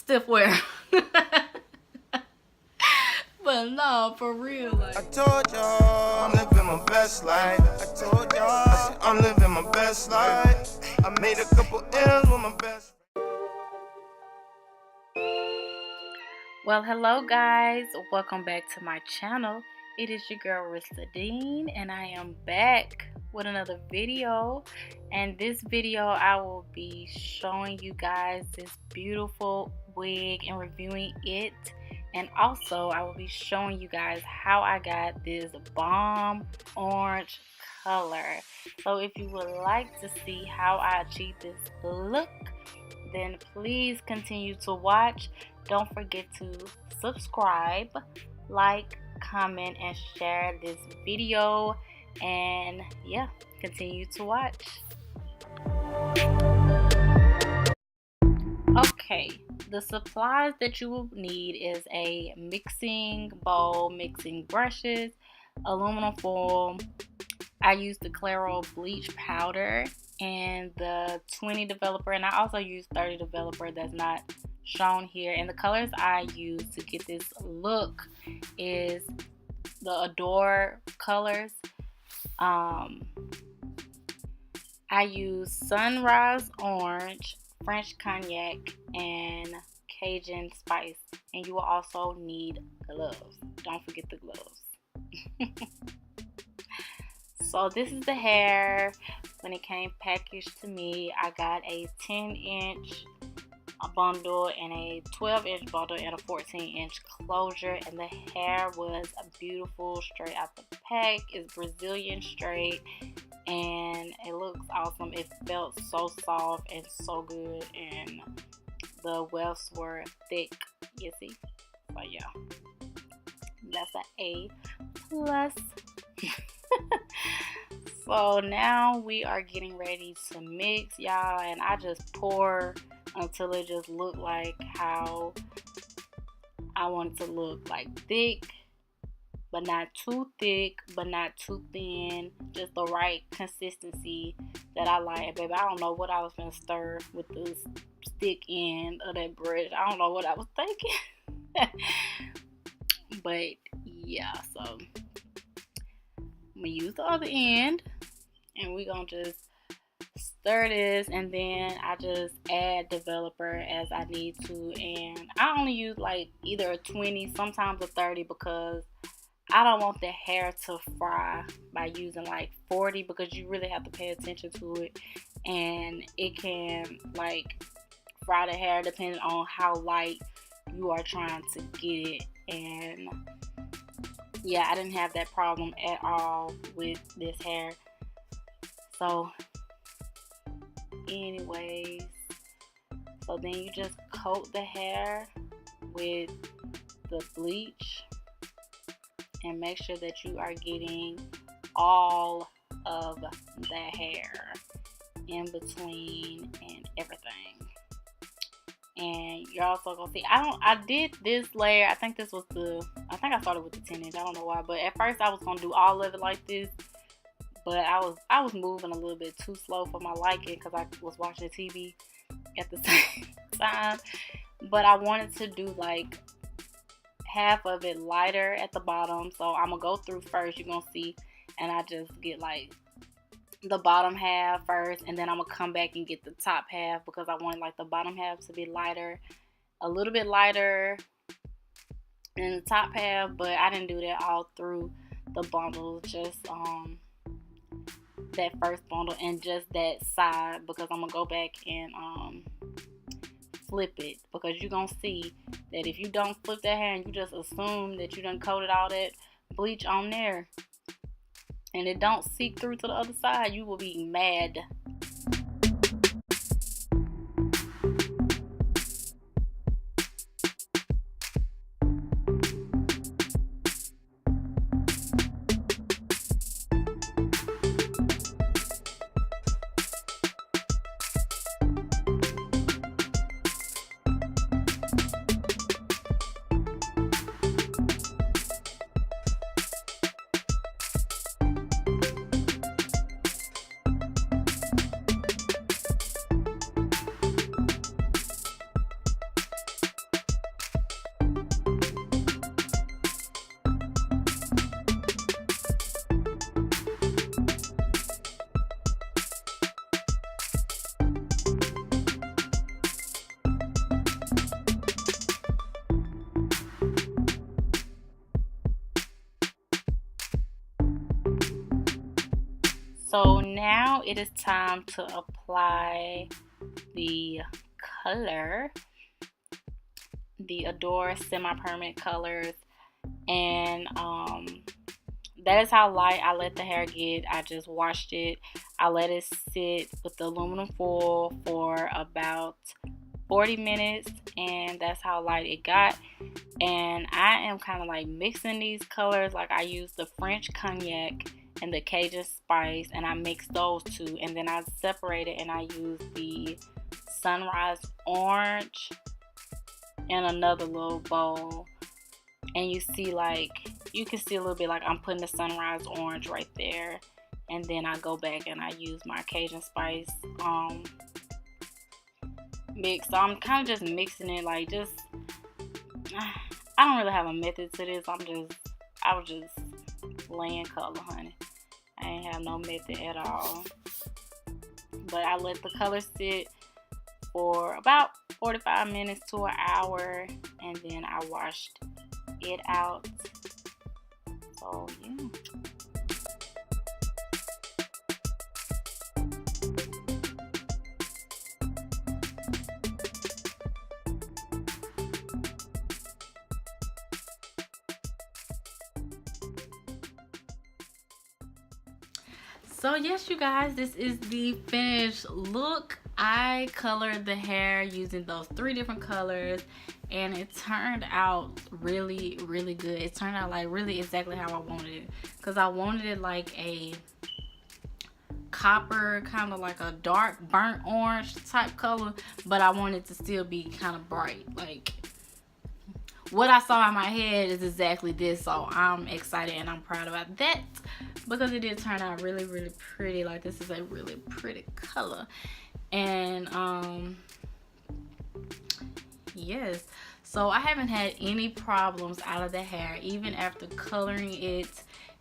stiff wear. But no, for real. Like, I told y'all I'm living my best life. I told y'all I'm living my best life. I made a couple M's with my best. well, hello guys. Welcome back to my channel. It is your girl rissadean, and I am back with another video. And this video I will be showing you guys this beautiful wig and reviewing it. And also, I will be showing you guys how I got this bomb orange color. So if you would like to see how I achieved this look, then please continue to watch. Don't forget to subscribe, like, comment, and share this video. And yeah, continue to watch. Okay, the supplies that you will need is a mixing bowl, mixing brushes, aluminum foil. I used the Clairol bleach powder and the 20 developer, and I also use 30 developer that's not shown here. And the colors I use to get this look is the Adore colors. I use Sunrise Orange, French Cognac, and Cajun Spice. And you will also need gloves. Don't forget the gloves. So this is the hair. When it came packaged to me, I got a 10-inch bundle and a 12-inch bundle and a 14-inch closure. And the hair was beautiful straight out the pack. It's Brazilian straight. And it looks awesome. It felt so soft and so good, and the wefts were thick, you see. So yeah, that's an A plus. So now we are getting ready to mix, y'all, and I just pour until it just looked like how I want it to look, like thick but not too thick, but not too thin. Just the right consistency that I like. Baby, I don't know what I was gonna stir with the stick end of that brush. I don't know what I was thinking. But yeah, so I'm gonna use the other end, and we're gonna just stir this, and then I just add developer as I need to. And I only use like either a 20, sometimes a 30, because I don't want the hair to fry by using like 40, because you really have to pay attention to it, and it can like fry the hair depending on how light you are trying to get it. And yeah, I didn't have that problem at all with this hair. So anyways, so then you just coat the hair with the bleach and make sure that you are getting all of the hair in between and everything. And you're also gonna see, I did this layer, I think I started with the 10-inch, I don't know why, but at first I was gonna do all of it like this, but I was moving a little bit too slow for my liking, because I was watching TV at the same time. But I wanted to do like half of it lighter at the bottom, so I'm gonna go through first, you're gonna see, and I just get like the bottom half first, and then I'm gonna come back and get the top half, because I want like the bottom half to be lighter, a little bit lighter than the top half. But I didn't do that all through the bundle, just that first bundle and just that side, because I'm gonna go back and flip it, because you're gonna see that if you don't flip that hair and you just assume that you done coated all that bleach on there and it don't seep through to the other side, you will be mad. So now it is time to apply the color, the Adore semi-permanent colors, and that is how light I let the hair get. I just washed it. I let it sit with the aluminum foil for about 40 minutes, and that's how light it got. And I am kind of like mixing these colors. Like I use the French Cognac and the Cajun spice, and I mix those two, and then I separate it and I use the Sunrise Orange in another little bowl. And you see, like, you can see a little bit like I'm putting the Sunrise Orange right there, and then I go back and I use my Cajun spice mix. So I'm kind of just mixing it, like, just I don't really have a method to this. I was just laying color, honey. I ain't have no method at all. But I let the color sit for about 45 minutes to an hour, and then I washed it out. So yeah. So yes, you guys, this is the finished look. I colored the hair using those 3 different colors, and it turned out really, really good. It turned out like really exactly how I wanted it, because I wanted it like a copper, kind of like a dark burnt orange type color, but I wanted it to still be kind of bright. Like what I saw in my head is exactly this, so I'm excited and I'm proud about that, because it did turn out really, really pretty. Like this is a really pretty color. And yes, so I haven't had any problems out of the hair. Even after coloring it,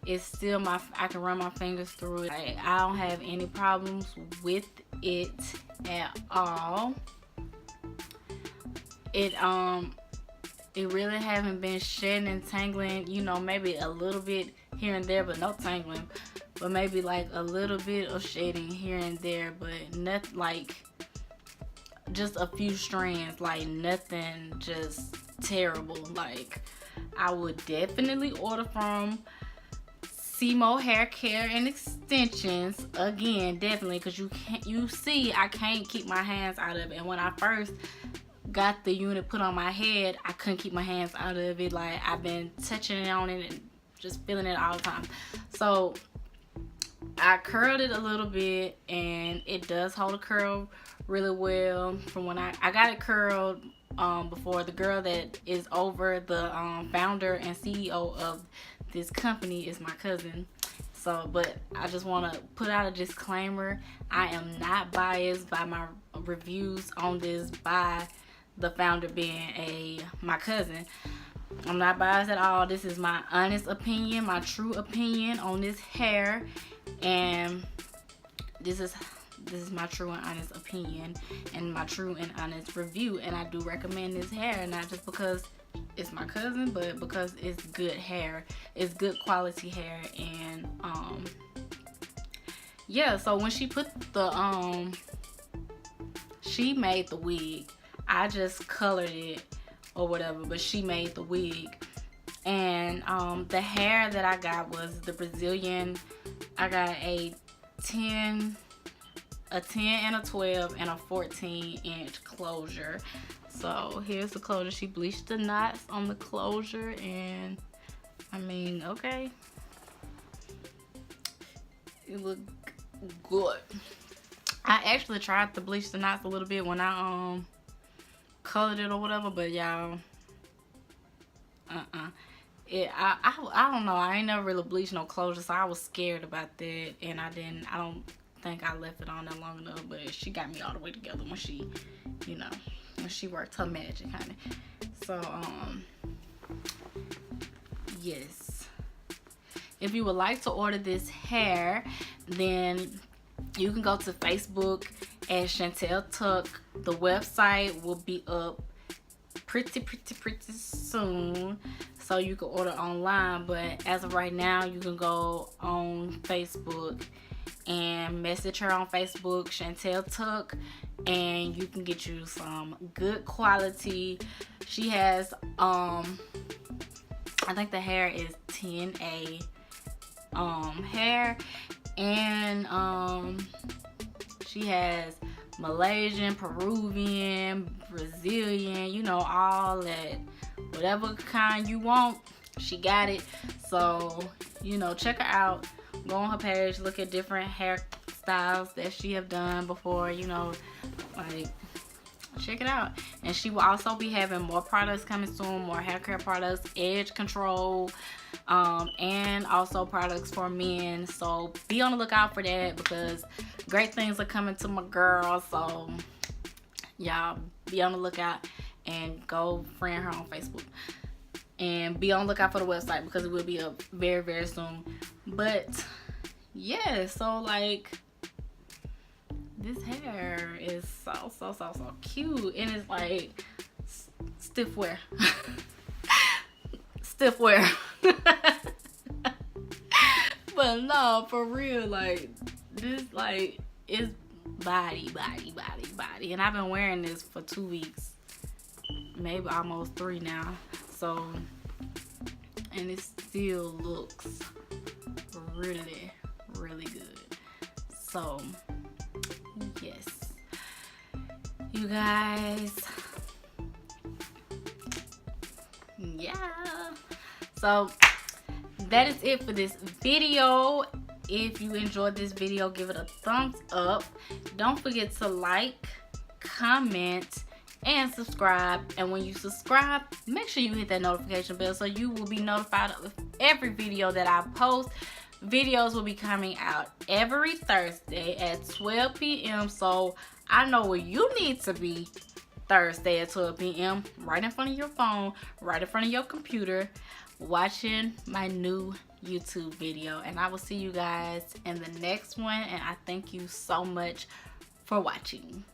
it's still I can run my fingers through it. I don't have any problems with it at all. It really haven't been shedding and tangling, you know, maybe a little bit here and there, but no tangling. But maybe like a little bit of shedding here and there, but nothing like just a few strands, like nothing just terrible. Like I would definitely order from Simo Hair Care and Extensions again, definitely, because you see I can't keep my hands out of it. And when I first got the unit put on my head, I couldn't keep my hands out of it. Like I've been touching it on it and just feeling it all the time. So I curled it a little bit, and it does hold a curl really well. From when I got it curled before, the girl that is over the founder and CEO of this company is my cousin. So, but I just want to put out a disclaimer. I am not biased by my reviews on this by the founder being my cousin. I'm not biased at all. This is my honest opinion, my true opinion on this hair, and this is my true and honest opinion and my true and honest review. And I do recommend this hair, not just because it's my cousin, but because it's good hair. It's good quality hair. And yeah, so when she put the she made the wig. I just colored it or whatever, but she made the wig. And the hair that I got was the Brazilian. I got a 10 and a 12 and a 14-inch closure. So here's the closure. She bleached the knots on the closure, and I mean, okay, it looked good. I actually tried to bleach the knots a little bit when I colored it or whatever, but y'all, I don't know. I ain't never really bleached no closure, so I was scared about that, and I don't think I left it on that long enough. But she got me all the way together when she, you know, when she worked her magic, honey. So yes, if you would like to order this hair, then you can go to Facebook at Chantel Tuck. The website will be up pretty soon, so you can order online. But as of right now, you can go on Facebook and message her on Facebook, Chantel Tuck, and you can get you some good quality. She has I think the hair is 10A hair, and she has Malaysian, Peruvian, Brazilian, you know, all that, whatever kind you want, she got it. So, you know, check her out. Go on her page, look at different hairstyles that she have done before, you know, like, check it out. And she will also be having more products coming soon, more hair care products, edge control, and also products for men. So be on the lookout for that, because great things are coming to my girl. So y'all be on the lookout and go friend her on Facebook. And be on the lookout for the website, because it will be up very, very soon. But yeah, so like, this hair is so cute, and it's like stiff wear. Stiff wear. But no, for real, like, this like is body. And I've been wearing this for 2 weeks, maybe almost 3 now. So, and it still looks really, really good. So yes, you guys, yeah, so that is it for this video. If you enjoyed this video, give it a thumbs up. Don't forget to like, comment, and subscribe. And when you subscribe, make sure you hit that notification bell so you will be notified of every video that I post. Videos will be coming out every Thursday at 12 p.m. So I know where you need to be Thursday at 12 p.m. right in front of your phone, right in front of your computer, watching my new YouTube video. And I will see you guys in the next one. And I thank you so much for watching.